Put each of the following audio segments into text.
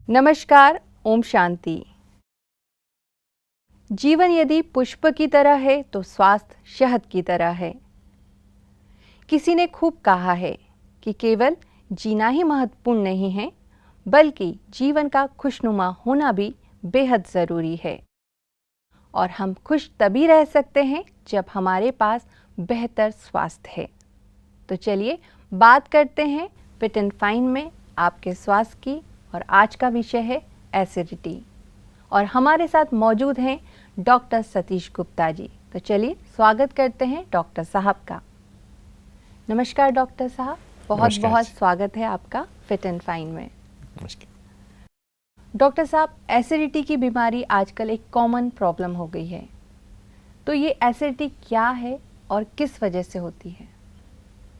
नमस्कार, ओम शांति। जीवन यदि पुष्प की तरह है तो स्वास्थ्य शहद की तरह है। किसी ने खूब कहा है कि केवल जीना ही महत्वपूर्ण नहीं है, बल्कि जीवन का खुशनुमा होना भी बेहद ज़रूरी है। और हम खुश तभी रह सकते हैं जब हमारे पास बेहतर स्वास्थ्य है। तो चलिए बात करते हैं फिट एंड फाइन में आपके स्वास्थ्य की। और आज का विषय है एसिडिटी। और हमारे साथ मौजूद हैं डॉक्टर सतीश गुप्ता जी। तो चलिए स्वागत करते हैं डॉक्टर साहब का। नमस्कार डॉक्टर साहब, बहुत बहुत स्वागत है आपका फिट एंड फाइन में। नमस्कार डॉक्टर साहब, एसिडिटी की बीमारी आजकल एक कॉमन प्रॉब्लम हो गई है। तो ये एसिडिटी क्या है और किस वजह से होती है?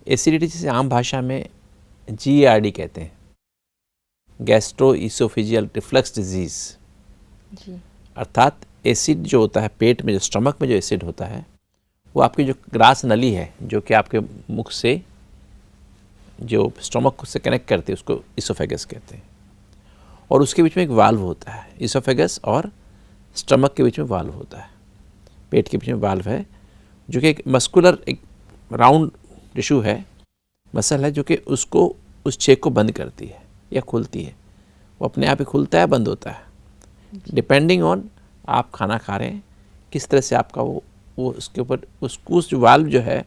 एसिडिटी जिसे आम भाषा में GERD कहते हैं, गैस्ट्रो ईसोफेजियल रिफ्लक्स डिजीज जी। अर्थात एसिड जो होता है पेट में, जो स्टमक में जो एसिड होता है, वो आपकी जो ग्रास नली है जो कि आपके मुख से जो स्टमक से कनेक्ट करती है उसको ईसोफेगस कहते हैं। और उसके बीच में एक वाल्व होता है, ईसोफेगस और स्टमक के बीच में वाल्व होता है, पेट के बीच में वाल्व है जो कि एक मस्कुलर एक राउंड टिश्यू है, मसल है जो कि उसको उस छेद को बंद करती है या खुलती है। वो अपने आप ही खुलता है, बंद होता है, डिपेंडिंग ऑन आप खाना खा रहे हैं किस तरह से आपका वो उसके ऊपर उसको जो वाल्व जो है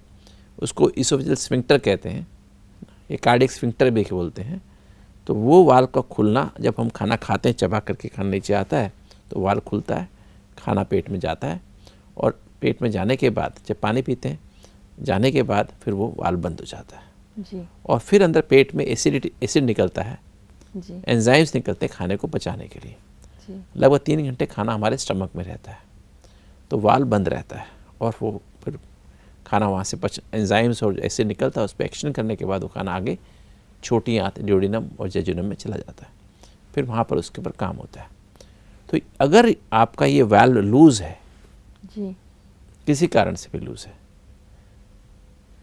उसको ईसोफेजियल स्फिंक्टर कहते हैं, ये कार्डियक स्फिंक्टर भी बोलते हैं। तो वो वाल्व का खुलना, जब हम खाना खाते हैं चबा करके खाना नीचे आता है तो वाल्व खुलता है, खाना पेट में जाता है और पेट में जाने के बाद जब पानी पीते हैं जाने के बाद फिर वो वाल्व बंद हो जाता है जी। और फिर अंदर पेट में एसिड निकलता है, जी। एंजाइम्स निकलते हैं खाने को पचाने के लिए। जी। लगभग 3 घंटे खाना हमारे स्टमक में रहता है तो वाल्व बंद रहता है और वो फिर खाना वहाँ से एंजाइम्स और एसिड निकलता है, उस पर एक्शन करने के बाद वो खाना आगे छोटी आंत ड्यूडिनम और जेजुनम में चला जाता है, फिर वहाँ पर उसके ऊपर काम होता है। तो अगर आपका ये वाल्व लूज़ है जी। किसी कारण से भी लूज़ है,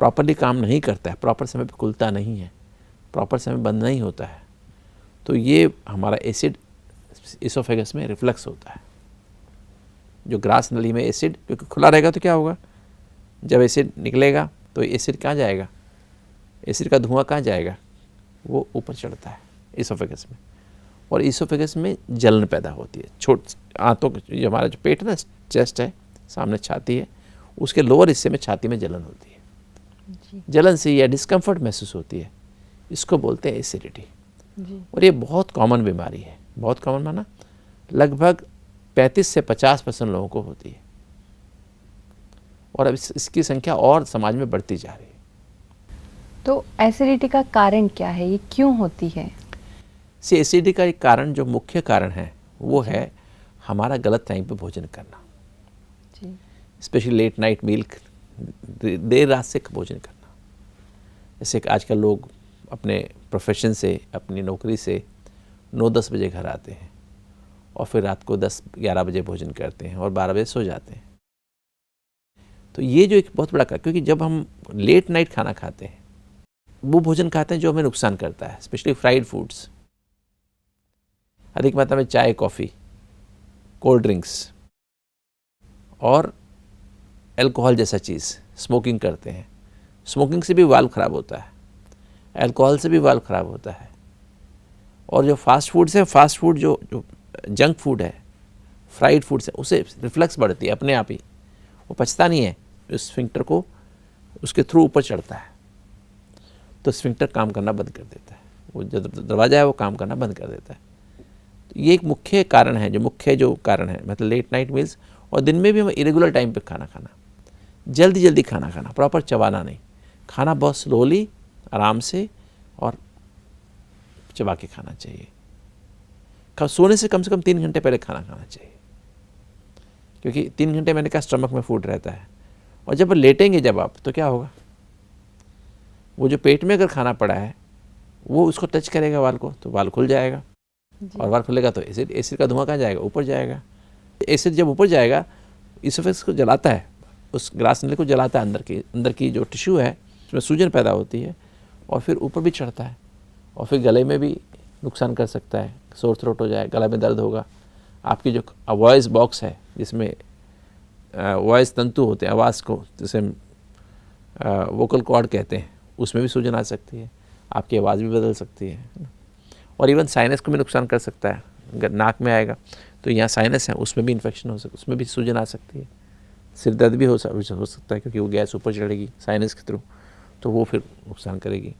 प्रॉपरली काम नहीं करता है, प्रॉपर समय पे खुलता नहीं है, प्रॉपर समय बंद नहीं होता है, तो ये हमारा एसिड ईसोफेगस में रिफ्लक्स होता है। जो ग्रास नली में एसिड क्योंकि खुला रहेगा तो क्या होगा, जब एसिड निकलेगा तो एसिड कहाँ जाएगा, एसिड का धुआं कहाँ जाएगा, वो ऊपर चढ़ता है ईसोफेगस में, और ईसोफेगस में जलन पैदा होती है। आंतों जो हमारा जो पेट है ना, चेस्ट है, सामने छाती है, उसके लोअर हिस्से में छाती में जलन होती है जी। जलन से या डिस्कम्फर्ट महसूस होती है, इसको बोलते हैं एसिडिटी। जी। और ये बहुत कॉमन बीमारी है, बहुत कॉमन माना लगभग 35 से 50% लोगों को होती है और अब इसकी संख्या और समाज में बढ़ती जा रही है। तो एसिडिटी का कारण क्या है, ये क्यों होती है? एसिडिटी का एक कारण, जो मुख्य कारण है वो है हमारा गलत टाइम पे भोजन करना, स्पेशली लेट नाइट मील, देर रात से भोजन करना। जैसे कि आजकल लोग अपने प्रोफेशन से, अपनी नौकरी से 9-10 बजे घर आते हैं और फिर रात को 10-11 बजे भोजन करते हैं और 12 बजे सो जाते हैं। तो ये जो एक बहुत बड़ा कारण, क्योंकि जब हम लेट नाइट खाना खाते हैं वो भोजन खाते हैं जो हमें नुकसान करता है, स्पेशली फ्राइड फूड्स, अधिक मात्रा में चाय, कॉफ़ी, कोल्ड ड्रिंक्स और अल्कोहल जैसा चीज़, स्मोकिंग करते हैं। स्मोकिंग से भी वाल्व ख़राब होता है, अल्कोहल से भी वाल्व ख़राब होता है। और जो फास्ट फूड्स है, फास्ट फूड जो जंक फूड है, फ्राइड फूड्स है, उसे रिफ्लक्स बढ़ती है अपने आप ही, वो पचता नहीं है, उस स्फिंक्टर को उसके थ्रू ऊपर चढ़ता है तो स्फिंक्टर काम करना बंद कर देता है, वो जो दरवाज़ा है वो काम करना बंद कर देता है। तो ये एक मुख्य कारण है, जो कारण है, मतलब लेट नाइट मील्स, और दिन में भी हम इरेगुलर टाइम पे खाना खाना, जल्दी जल्दी खाना खाना, प्रॉपर चबाना नहीं, खाना बहुत स्लोली, आराम से और चबा के खाना चाहिए। सोने से कम 3 घंटे पहले खाना खाना चाहिए, क्योंकि 3 घंटे मैंने कहा स्टमक में फूड रहता है, और जब लेटेंगे जब आप, तो क्या होगा, वो जो पेट में अगर खाना पड़ा है वो उसको टच करेगा वाल को, तो वाल खुल जाएगा, और वाल खुलेगा तो एसिड का धुआं कहाँ जाएगा, ऊपर जाएगा। एसिड जब ऊपर जाएगा ईसोफेगस को जलाता है, उस ग्रास नली को जलाता है, अंदर की जो टिश्यू है उसमें सूजन पैदा होती है और फिर ऊपर भी चढ़ता है और फिर गले में भी नुकसान कर सकता है, सोर थ्रोट हो जाए, गला में दर्द होगा, आपकी जो वॉइस बॉक्स है जिसमें वॉइस तंतु होते हैं, आवाज़ को जिसे वोकल कॉर्ड कहते हैं, उसमें भी सूजन आ सकती है, आपकी आवाज़ भी बदल सकती है ना। और इवन साइनस को भी नुकसान कर सकता है। अगर नाक में आएगा तो यहाँ साइनस है, उसमें भी इन्फेक्शन हो सकता है, उसमें भी सूजन आ सकती है। सिर दर्द भी हो सकता है क्योंकि वो गैस ऊपर चढ़ेगी साइनस के थ्रू, तो वो फिर नुकसान करेगी।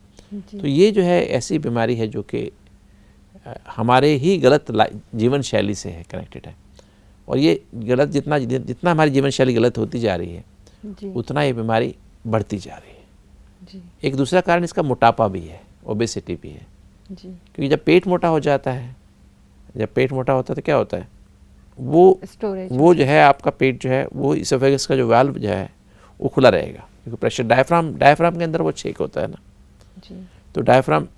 तो ये जो है ऐसी बीमारी है जो कि हमारे ही गलत जीवन शैली से है कनेक्टेड है। और ये गलत जितना हमारी जीवन शैली गलत होती जा रही है जी। उतना ये बीमारी बढ़ती जा रही है। जी। एक दूसरा कारण इसका मोटापा भी है, ओबेसिटी भी है। जी। क्योंकि जब पेट मोटा हो जाता है, जब पेट मोटा होता है तो क्या होता है, वो जो है आपका पेट जो है वो इसोफेगस का जो वाल्व जो है वो खुला रहेगा, क्योंकि प्रेशर डायफ्राम के अंदर वो छेक होता है ना। जी। तो डायफ्राम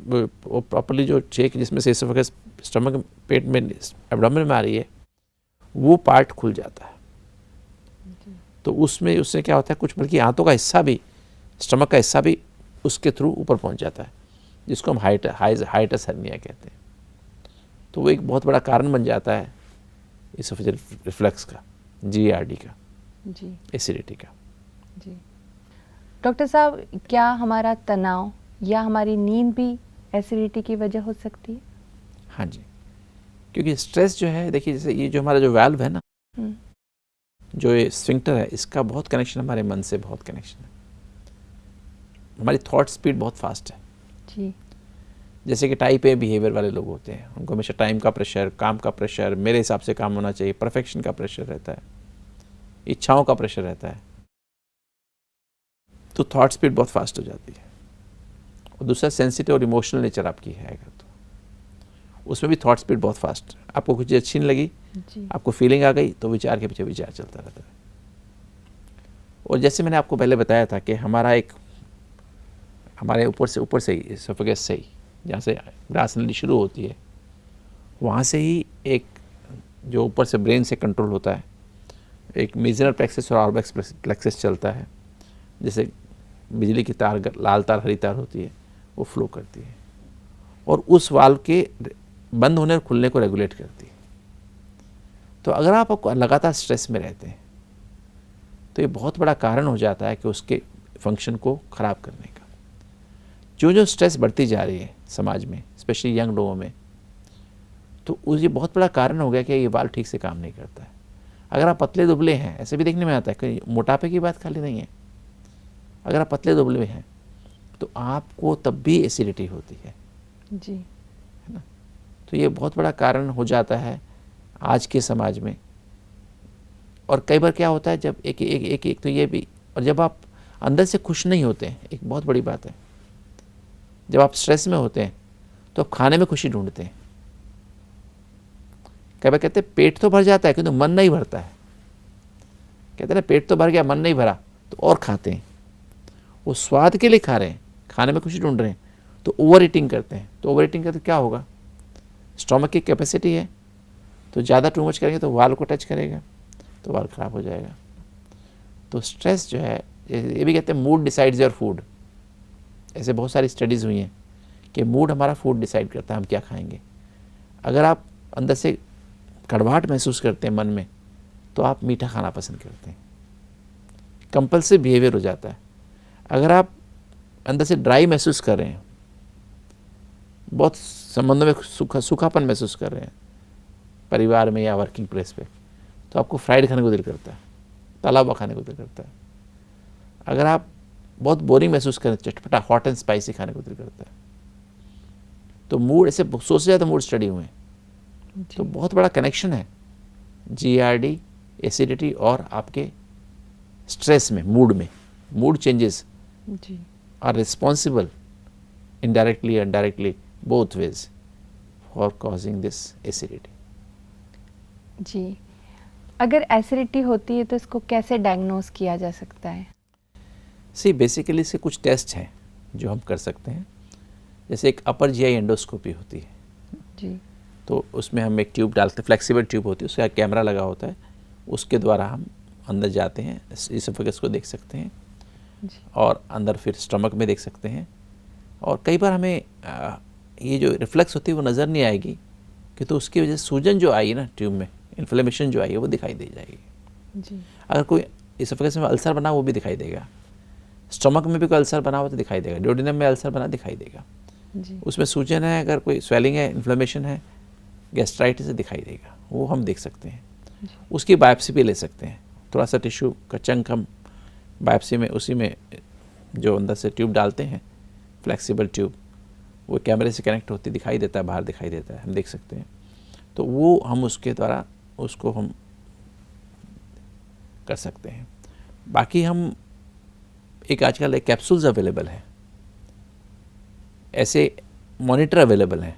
वो प्रॉपर्ली जो छेक जिसमें से इसोफेगस स्टमक पेट में एब्डोमेन में आ रही है वो पार्ट खुल जाता है। तो उससे क्या होता है, कुछ बल्कि आंतों का हिस्सा भी, स्टमक का हिस्सा भी उसके थ्रू ऊपर पहुंच जाता है, जिसको हम हाइटस हर्निया कहते हैं। तो वो एक बहुत बड़ा कारण बन जाता है इसोफेजियल रिफ्लक्स का, GERD का, जी। एसिडिटी का। जी। डॉक्टर साहब, क्या हमारा तनाव या हमारी नींद भी एसिडिटी की वजह हो सकती है? हाँ जी, क्योंकि स्ट्रेस जो है, देखिए जैसे ये जो हमारा जो वाल्व है ना, जो ये स्फिंक्टर है, इसका बहुत कनेक्शन हमारे मन से बहुत कनेक्शन है। हमारी थॉट स्पीड बहुत फास्ट है। जी। जैसे कि टाइप ए बिहेवियर वाले लोग होते हैं, उनको हमेशा टाइम का प्रेशर, काम का प्रेशर, मेरे हिसाब से काम होना चाहिए, परफेक्शन का प्रेशर रहता है, इच्छाओं का प्रेशर रहता है, तो थॉट स्पीड बहुत फास्ट हो जाती है। और दूसरा सेंसिटिव और इमोशनल नेचर आपकी है अगर, तो उसमें भी थॉट स्पीड बहुत फास्ट। आपको कुछ चीज़ अच्छी नहीं लगी, आपको फीलिंग आ गई, तो विचार के पीछे विचार चलता रहता है। और जैसे मैंने आपको पहले बताया था कि हमारे ऊपर से ही एसोफेगस से ही, जहाँ से ग्रास नली शुरू होती है, वहाँ से ही एक जो ऊपर से ब्रेन से कंट्रोल होता है, एक मीजनर प्लेक्सस और ऑर्बिक्स प्लेक्सस चलता है, जैसे बिजली की तार, लाल तार हरी तार होती है, वो फ्लो करती है और उस वाल्व के बंद होने और खुलने को रेगुलेट करती है। तो अगर आप लगातार स्ट्रेस में रहते हैं तो ये बहुत बड़ा कारण हो जाता है कि उसके फंक्शन को ख़राब करने का। जो स्ट्रेस बढ़ती जा रही है समाज में, स्पेशली यंग लोगों में, तो ये बहुत बड़ा कारण हो गया कि ये वाल्व ठीक से काम नहीं करता है। अगर आप पतले दुबले हैं, ऐसे भी देखने में आता है कि मोटापे की बात खाली नहीं है, अगर आप पतले दुबले हैं तो आपको तब भी एसिडिटी होती है जी, है ना। तो ये बहुत बड़ा कारण हो जाता है आज के समाज में। और कई बार क्या होता है, जब एक तो ये भी, और जब आप अंदर से खुश नहीं होते हैं, एक बहुत बड़ी बात है, जब आप स्ट्रेस में होते हैं तो आप खाने में खुशी ढूंढते हैं। कई बार कहते हैं पेट तो भर जाता है किंतु मन नहीं भरता है। कहते हैं ना, पेट तो भर गया मन नहीं भरा, तो और खाते हैं। वो स्वाद के लिए खा रहे हैं, खाने में खुशी ढूंढ रहे हैं, तो ओवर ईटिंग करते हैं। तो ओवर ईटिंग करते क्या होगा, स्टोमक की कैपेसिटी है, तो ज़्यादा टू मच करेंगे तो वाल को टच करेगा, तो वाल ख़राब हो जाएगा। तो स्ट्रेस जो है, ये भी कहते हैं मूड डिसाइड्स योर फूड। ऐसे बहुत सारी स्टडीज़ हुई हैं कि मूड हमारा फूड डिसाइड करता है, हम क्या खाएंगे। अगर आप अंदर से कड़वाहट महसूस करते हैं मन में, तो आप मीठा खाना पसंद करते हैं, कंपल्सिव बिहेवियर हो जाता है। अगर आप अंदर से ड्राई महसूस कर रहे हैं, बहुत संबंधों में सूखापन महसूस कर रहे हैं, परिवार में या वर्किंग प्लेस पे, तो आपको फ्राइड खाने को दिल करता है, तला हुआ खाने को दिल करता है। अगर आप बहुत बोरिंग महसूस करें, चटपटा हॉट एंड स्पाइसी खाने को दिल करता है। तो मूड, ऐसे 100 से ज़्यादा मूड स्टडी हुए हैं। तो बहुत बड़ा कनेक्शन है GERD, एसिडिटी और आपके स्ट्रेस में, mood changes are responsible indirectly and directly both ways for causing this acidity. जी, अगर एसिडिटी होती है तो इसको कैसे डायग्नोस किया जा सकता है? बेसिकली से कुछ टेस्ट हैं जो हम कर सकते हैं। जैसे एक अपर GI एंडोस्कोपी होती है जी, तो उसमें हम एक ट्यूब डालते हैं, फ्लेक्सिबल ट्यूब होती है, उसका कैमरा लगा होता है, उसके द्वारा हम अंदर जाते हैं, इसोफेगस को देख सकते हैं और अंदर फिर स्टमक में देख सकते हैं। और कई बार हमें ये जो रिफ्लेक्स होती है वो नज़र नहीं आएगी कि तो उसकी वजह से सूजन जो आई ना ट्यूब में, इन्फ्लेमेशन जो आई है वो दिखाई दे जाएगी। जी। अगर कोई इसोफेगस में अल्सर बना वो भी दिखाई देगा, स्टमक में भी कोई अल्सर बना हो तो दिखाई देगा, ड्यूडेनम में अल्सर बना दिखाई देगा, जी। उसमें सूजन है, अगर कोई स्वेलिंग है, इन्फ्लेमेशन है, गैस्ट्राइटिस से दिखाई देगा, वो हम देख सकते हैं। उसकी बायोप्सी भी ले सकते हैं, थोड़ा सा टिश्यू का चंक हम बायोप्सी में उसी में जो अंदर से ट्यूब डालते हैं, फ्लेक्सिबल ट्यूब, वो कैमरे से कनेक्ट होती दिखाई देता है, बाहर दिखाई देता है, हम देख सकते हैं। तो वो हम उसके द्वारा उसको हम कर सकते हैं। बाकी हम एक आजकल एक कैप्सूल्स अवेलेबल हैं, ऐसे मॉनिटर अवेलेबल हैं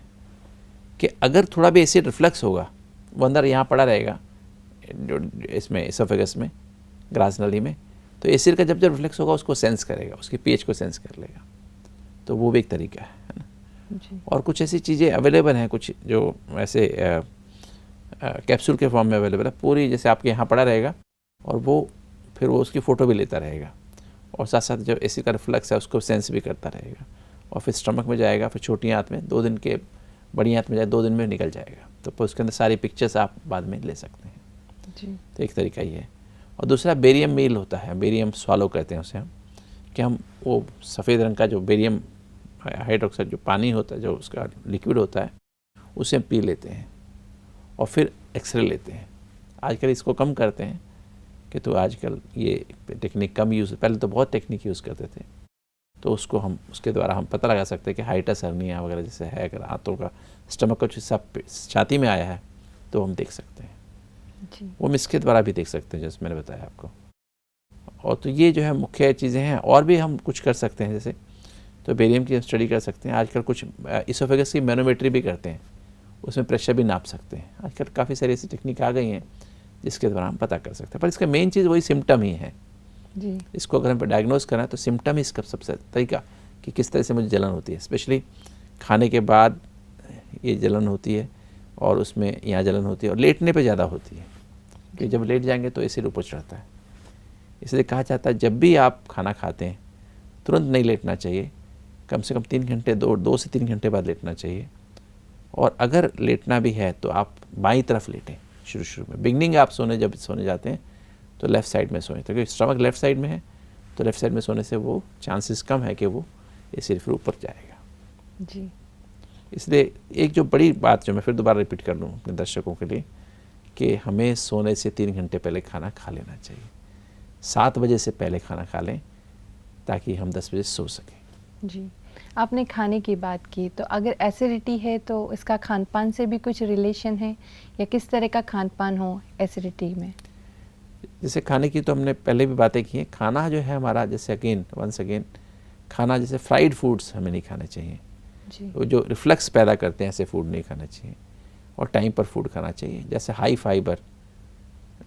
कि अगर थोड़ा भी एसिड रिफ्लेक्स होगा वो अंदर यहाँ पड़ा रहेगा जो इसमें एसोफेगस में, ग्रास नली में, तो एसिड का जब रिफ्लेक्स होगा उसको सेंस करेगा, उसकी पीएच को सेंस कर लेगा। तो वो भी एक तरीका है ना। जी। और कुछ ऐसी चीज़ें अवेलेबल हैं, कुछ जो ऐसे कैप्सूल के फॉर्म में अवेलेबल है, पूरी जैसे आपके यहाँ पड़ा रहेगा और वो फिर वो उसकी फ़ोटो भी लेता रहेगा और साथ साथ जो एसिड का रिफ्लेक्स है उसको सेंस भी करता रहेगा और फिर स्टमक में जाएगा, फिर छोटी आंत में 2 दिन के, बड़ी आंत में जाए 2 दिन में निकल जाएगा। तो फिर उसके अंदर सारी पिक्चर्स आप बाद में ले सकते हैं। जी। तो एक तरीका ये है। और दूसरा बेरियम मील होता है, बेरियम स्वालो कहते हैं उसे हम, कि हम वो सफ़ेद रंग का जो बेरियम हाइड्रोक्साइड जो पानी होता है, जो उसका लिक्विड होता है, उसे हम पी लेते हैं और फिर एक्सरे लेते हैं। आजकल इसको कम करते हैं कि तो आजकल ये टेक्निक कम यूज़, पहले तो बहुत टेक्निक यूज़ करते थे, तो उसको हम उसके द्वारा हम पता लगा सकते हैं कि हाइटस हर्निया वगैरह जैसे है, अगर हाथों का स्टमक का हिस्सा छाती में आया है तो हम देख सकते हैं। जी। वो हम इसके द्वारा भी देख सकते हैं जैसे मैंने बताया आपको। और तो ये जो है मुख्य चीज़ें हैं, और भी हम कुछ कर सकते हैं, जैसे तो बेरियम की स्टडी कर सकते हैं। आजकल कुछ इसोफेगस की मैनोमेट्री भी करते हैं, उसमें प्रेशर भी नाप सकते हैं। आजकल काफ़ी सारी ऐसी टेक्निक आ गई हैं जिसके द्वारा हम पता कर सकते हैं, पर इसका मेन चीज़ वही सिम्टम ही है। जी। इसको अगर हम डायग्नोज करें तो सिम्टम ही इसका सबसे तरीका कि किस तरह से मुझे जलन होती है, स्पेशली खाने के बाद ये जलन होती है और उसमें यहाँ जलन होती है और लेटने पे ज़्यादा होती है, कि जब लेट जाएंगे तो एसिड ऊपर चढ़ता है। इसलिए कहा जाता है जब भी आप खाना खाते हैं तुरंत नहीं लेटना चाहिए, कम से कम 3 घंटे 2 से 3 घंटे बाद लेटना चाहिए। और अगर लेटना भी है तो आप बाईं तरफ लेटें शुरू में, बिगनिंग आप जब सोने जाते हैं तो लेफ़्ट साइड में सोएं, क्योंकि स्टमक लेफ़्ट साइड में है तो लेफ़्ट साइड में सोने से वो चांसेस कम है कि वो एसिड फिर ऊपर जाएगा। जी। इसलिए एक जो बड़ी बात जो मैं फिर दोबारा रिपीट कर लूँ अपने दर्शकों के लिए, कि हमें सोने से 3 घंटे पहले खाना खा लेना चाहिए। 7 बजे से पहले खाना खा लें ताकि हम 10 बजे सो सकें। जी। आपने खाने की बात की, तो अगर एसिडिटी है तो इसका खान पान से भी कुछ रिलेशन है, या किस तरह का खान पान हो एसिडिटी में? जैसे खाने की तो हमने पहले भी बातें की हैं। खाना जो है हमारा, जैसे वंस अगेन खाना, जैसे फ्राइड फूड्स हमें नहीं खाने चाहिए, जी। जो रिफ्लेक्स पैदा करते हैं ऐसे फूड नहीं खाना चाहिए, और टाइम पर फूड खाना चाहिए। जैसे high fibre,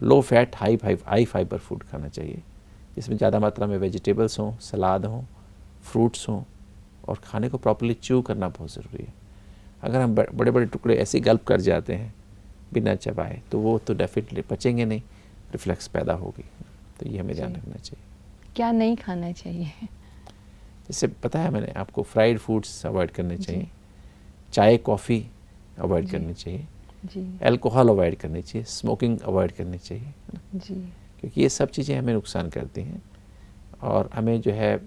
low fat, high fibre food खाना चाहिए, जिसमें ज़्यादा मात्रा में वेजिटेबल्स हों, सलाद हों, फ्रूट्स हों, और खाने को प्रॉपर्ली च्यू करना बहुत ज़रूरी है। अगर हम बड़े बड़े टुकड़े ऐसे गल्प कर जाते हैं बिना चबाए तो वो तो डेफिनेटली पचेंगे नहीं, रिफ्लेक्स पैदा होगी। तो ये हमें ध्यान रखना चाहिए। क्या नहीं खाना चाहिए? जैसे पता है मैंने आपको, फ्राइड फूड्स अवॉइड करने चाहिए, चाय कॉफ़ी अवॉइड करनी चाहिए, जी। अल्कोहल अवॉइड करनी चाहिए, स्मोकिंग अवॉइड करनी चाहिए, जी। क्योंकि ये सब चीज़ें हमें नुकसान करती हैं। और हमें जो है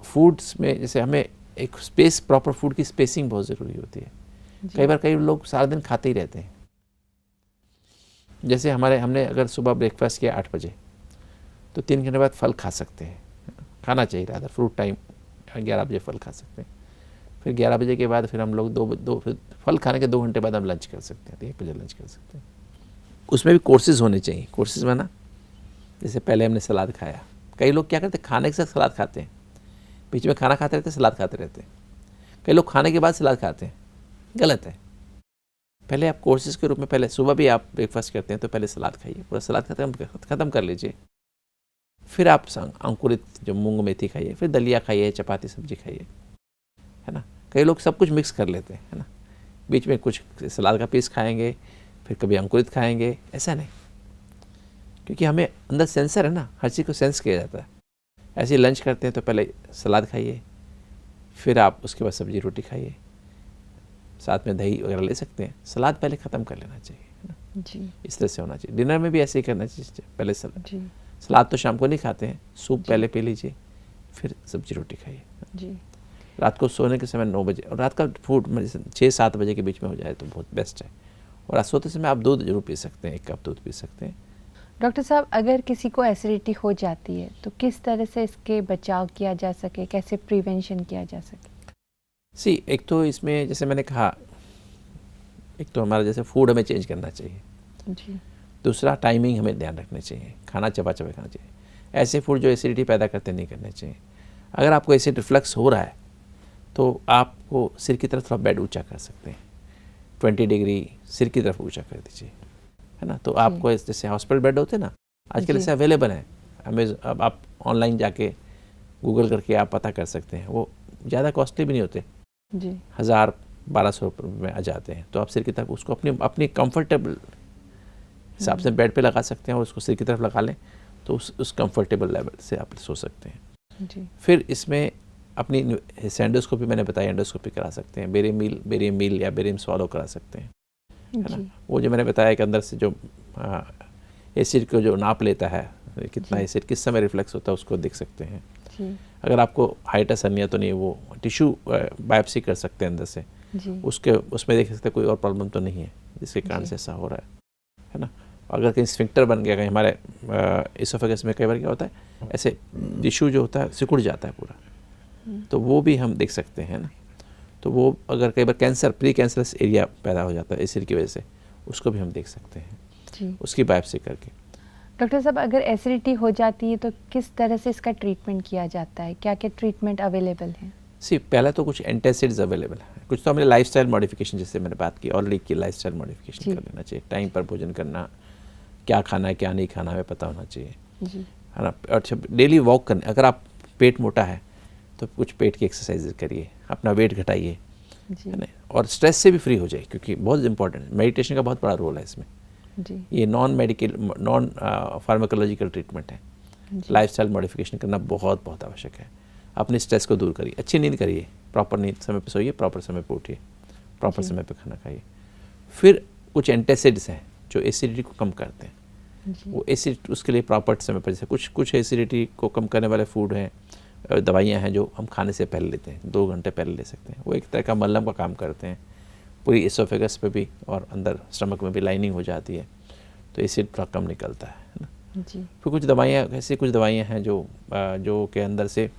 फूड्स में, जैसे हमें एक स्पेस, प्रॉपर फूड की स्पेसिंग बहुत ज़रूरी होती है। कई लोग सारा दिन खाते ही रहते हैं। जैसे हमने अगर सुबह ब्रेकफास्ट किया 8 बजे, तो 3 घंटे बाद फल खा सकते हैं, खाना चाहिए रादर, फ्रूट टाइम 11 बजे फल खा सकते हैं। फिर 11 बजे के बाद फिर हम लोग फिर फल खाने के 2 घंटे बाद हम लंच कर सकते हैं, 1 बजे लंच कर सकते हैं। उसमें भी कोर्सेज होने चाहिए। कोर्सेज में ना, जैसे पहले हमने सलाद खाया, कई लोग क्या करते हैं, खाने के साथ सलाद खाते हैं, बीच में खाना खाते रहते हैं, सलाद खाते रहते हैं। कई लोग खाने के बाद सलाद खाते हैं, गलत है। पहले आप कोर्सेज के रूप में, पहले सुबह भी आप ब्रेकफास्ट करते हैं तो पहले सलाद खाइए, पूरा सलाद ख़त्म कर लीजिए। फिर आप अंकुरित जो मूंग मेथी खाइए, फिर दलिया खाइए, चपाती सब्जी खाइए, है ना। कई लोग सब कुछ मिक्स कर लेते हैं, है ना, बीच में कुछ सलाद का पीस खाएंगे, फिर कभी अंकुरित खाएंगे, ऐसा नहीं। क्योंकि हमें अंदर सेंसर है ना, हर चीज़ को सेंस किया जाता है। ऐसे लंच करते हैं तो पहले सलाद खाइए, फिर आप उसके बाद सब्जी रोटी खाइए, साथ में दही वगैरह ले सकते हैं। सलाद पहले ख़त्म कर लेना चाहिए, है ना। जी इस तरह से होना चाहिए। डिनर में भी ऐसे ही करना चाहिए, पहले जी सलाद तो शाम को नहीं खाते हैं, सूप पहले पी लीजिए, फिर सब्जी रोटी खाइए। जी। रात को सोने के समय 9 बजे, और रात का फूड 6-7 बजे के बीच में हो जाए तो बहुत बेस्ट है। और रात सोते समय आप दूध जरूर पी सकते हैं, 1 कप दूध पी सकते हैं। डॉक्टर साहब, अगर किसी को एसिडिटी हो जाती है तो किस तरह से इसके बचाव किया जा सके, कैसे प्रिवेंशन किया जा सके? एक तो इसमें जैसे मैंने कहा, एक तो हमारा जैसे फूड हमें चेंज करना चाहिए। जी दूसरा, टाइमिंग हमें ध्यान रखनी चाहिए, खाना चबा चबा खाना चाहिए। ऐसे फूड जो एसिडिटी पैदा करते नहीं करने चाहिए। अगर आपको एसिड रिफ्लक्स हो रहा है तो आपको सिर की तरफ थोड़ा बेड ऊंचा कर सकते हैं, 20 डिग्री सिर की तरफ ऊंचा कर दीजिए, है ना। तो आपको जैसे हॉस्पिटल बेड होते हैं ना, आजकल ऐसे अवेलेबल हैं अब आप ऑनलाइन जाके गूगल करके आप पता कर सकते हैं, वो ज़्यादा कॉस्टली भी नहीं होते जी। 1000-1200 रुपये में आ जाते हैं। तो आप सिर की तरफ उसको अपनी कंफर्टेबल हिसाब से बेड पे लगा सकते हैं और उसको सिर की तरफ लगा लें तो उस कंफर्टेबल लेवल से आप सो सकते हैं जी। फिर इसमें अपनी एंडोस्कोपी मैंने बताया, एंडोस्कोपी करा सकते हैं, बेरियम मील या बेरियम स्वॉलो करा सकते हैं, है ना। वो जो मैंने बताया कि अंदर से जो एसिड को जो नाप लेता है, कितना एसिड किस समय रिफ्लेक्स होता है, उसको देख सकते हैं जी। अगर आपको हाइटस हर्निया तो नहीं, वो टिश्यू बायोप्सी कर सकते हैं अंदर से जी। उसमें देख सकते हैं कोई और प्रॉब्लम तो नहीं है जिसके कारण से ऐसा हो रहा है ना। अगर कहीं स्फिंक्टर बन गया, कहीं हमारे इसोफेगस में कई बार क्या होता है, ऐसे टिश्यू जो होता है सिकुड़ जाता है पूरा, तो वो भी हम देख सकते हैं ना। तो वो अगर कई बार कैंसर, प्री कैंसरस एरिया पैदा हो जाता है एसिड की वजह से, उसको भी हम देख सकते हैं जी। उसकी बायोप्सी करके। डॉक्टर साहब, अगर एसिडिटी हो जाती है तो किस तरह से इसका ट्रीटमेंट किया जाता है, क्या क्या ट्रीटमेंट अवेलेबल है? पहले तो कुछ एंटासिड्स अवेलेबल है, कुछ तो हमने लाइफस्टाइल मॉडिफिकेशन, जैसे मैंने बात की ऑलरेडी की, लाइफस्टाइल मॉडिफिकेशन कर लेना चाहिए। टाइम पर भोजन करना, क्या खाना है क्या नहीं खाना हमें पता होना चाहिए, जी। है ना। और डेली वॉक करना, अगर आप पेट मोटा है तो कुछ पेट की एक्सरसाइज करिए, अपना वेट घटाइए, है ना। और स्ट्रेस से भी फ्री हो जाए, क्योंकि बहुत इंपॉर्टेंट, मेडिटेशन का बहुत बड़ा रोल है इसमें। जी। ये नॉन फार्माकोलॉजिकल ट्रीटमेंट है। लाइफस्टाइल मॉडिफिकेशन करना बहुत बहुत आवश्यक है। अपने स्ट्रेस को दूर करिए, अच्छी नींद करिए, प्रॉपर नींद, समय पे सोइए, प्रॉपर समय पे उठिए, प्रॉपर समय पे खाना खाइए। फिर कुछ एंटासिड्स हैं जो एसिडिटी को कम करते हैं, वो एसिड उसके लिए प्रॉपर समय पर, जैसे कुछ एसिडिटी को कम करने वाले फूड हैं, दवाइयाँ हैं जो हम खाने से पहले लेते हैं, 2 घंटे पहले ले सकते हैं। वो एक तरह का मलहम का काम करते हैं, पूरी इसोफेगस पे भी और अंदर स्टमक में भी लाइनिंग हो जाती है, तो एसिड थोड़ा कम निकलता है ना। जी। फिर कुछ दवाइयाँ, ऐसी कुछ दवाइयाँ हैं जो के अंदर से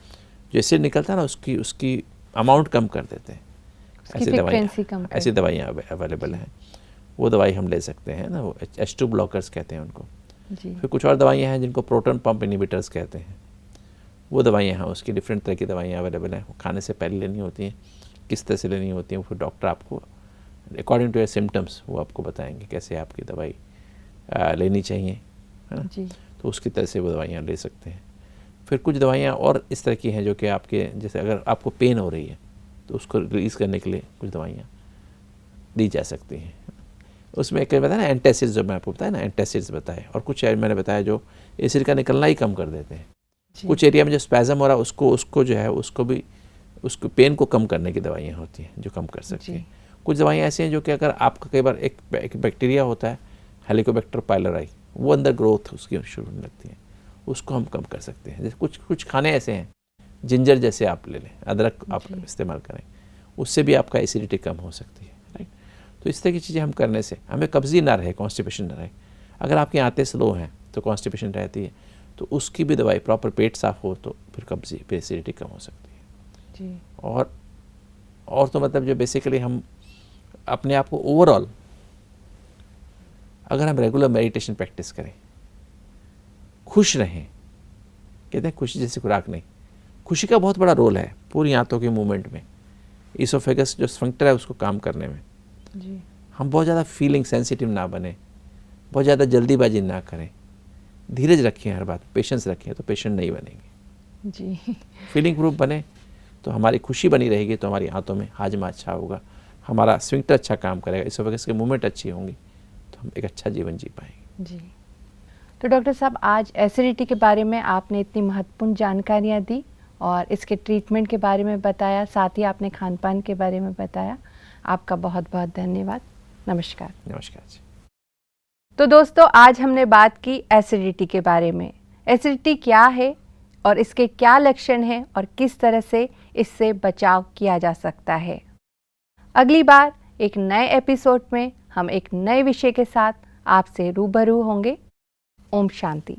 जो एसिड निकलता है ना, उसकी अमाउंट कम कर देते हैं। ऐसी दवाइयाँ अवेलेबल हैं, वो दवाई हम ले सकते हैं ना, वो H2 ब्लॉकर्स कहते हैं उनको। जी। फिर कुछ और दवाइयाँ हैं जिनको प्रोटॉन पंप इनहिबिटर्स कहते हैं, वो दवाइयाँ हैं, उसकी डिफरेंट तरह की दवाइयाँ अवेलेबल हैं। वो खाने से पहले लेनी होती हैं, किस तरह से लेनी होती हैं, वो फिर डॉक्टर आपको अकॉर्डिंग टू योर सिम्टम्स वो आपको बताएंगे कैसे आपकी दवाई लेनी चाहिए, है ना। जी। तो उसकी तरह से वो दवाइयाँ ले सकते हैं। फिर कुछ दवाइयाँ और इस तरह की हैं जो कि आपके, जैसे अगर आपको पेन हो रही है तो उसको रिलीज़ करने के लिए कुछ दवाइयाँ दी जा सकती हैं। उसमें कई बताया ना एंटासिड्स, जो मैं आपको बताया ना एंटासिड्स बताए, और कुछ मैंने बताया जो एसिड का निकलना ही कम कर देते हैं। कुछ एरिया में जो स्पैज़म हो रहा है उसको जो है उसको पेन को कम करने की दवाइयाँ होती हैं जो कम कर सकती हैं। कुछ दवाइयाँ ऐसी हैं जो कि अगर आपका कई बार एक बैक्टीरिया होता है हेलिकोबैक्टर पाइलोराई, वो अंदर ग्रोथ उसकी शुरू होने लगती है, उसको हम कम कर सकते हैं। जैसे कुछ खाने ऐसे हैं, जिंजर जैसे आप ले लें, अदरक आप इस्तेमाल करें, उससे भी आपका एसिडिटी कम हो सकती है, राइट। तो इस तरह की चीज़ें हम करने से हमें कब्जी ना रहे, कॉन्स्टिपेशन ना रहे। अगर आपकी आंतें स्लो हैं तो कॉन्स्टिपेशन रहती है, तो उसकी भी दवाई, प्रॉपर पेट साफ हो तो फिर कब्जी, फिर एसिडिटी कम हो सकती है जी। और तो मतलब जो बेसिकली हम अपने आप को ओवरऑल, अगर हम रेगुलर मेडिटेशन प्रैक्टिस करें, खुश रहें, कहते हैं खुशी जैसी खुराक नहीं, खुशी का बहुत बड़ा रोल है पूरी आंतों के मूवमेंट में, इसोफेगस जो स्फंक्टर है उसको काम करने में। जी। हम बहुत ज़्यादा फीलिंग सेंसिटिव ना बने, बहुत ज़्यादा जल्दीबाजी ना करें, धीरज रखें, हर बात पेशेंस रखें, तो पेशेंट नहीं बनेंगे जी। फीलिंग प्रूफ बने तो हमारी खुशी बनी रहेगी, तो हमारी आंतों में हाजमा अच्छा होगा, हमारा स्फंक्टर अच्छा काम करेगा, इसोफेगस के मूवमेंट अच्छी होंगी, तो हम एक अच्छा जीवन जी पाएंगे। जी। तो डॉक्टर साहब, आज एसिडिटी के बारे में आपने इतनी महत्वपूर्ण जानकारियाँ दी और इसके ट्रीटमेंट के बारे में बताया, साथ ही आपने खान पान के बारे में बताया। आपका बहुत बहुत धन्यवाद। नमस्कार। नमस्कार जी। तो दोस्तों, आज हमने बात की एसिडिटी के बारे में। एसिडिटी क्या है और इसके क्या लक्षण हैं और किस तरह से इससे बचाव किया जा सकता है। अगली बार एक नए एपिसोड में हम एक नए विषय के साथ आपसे रूबरू होंगे। ओम शांति।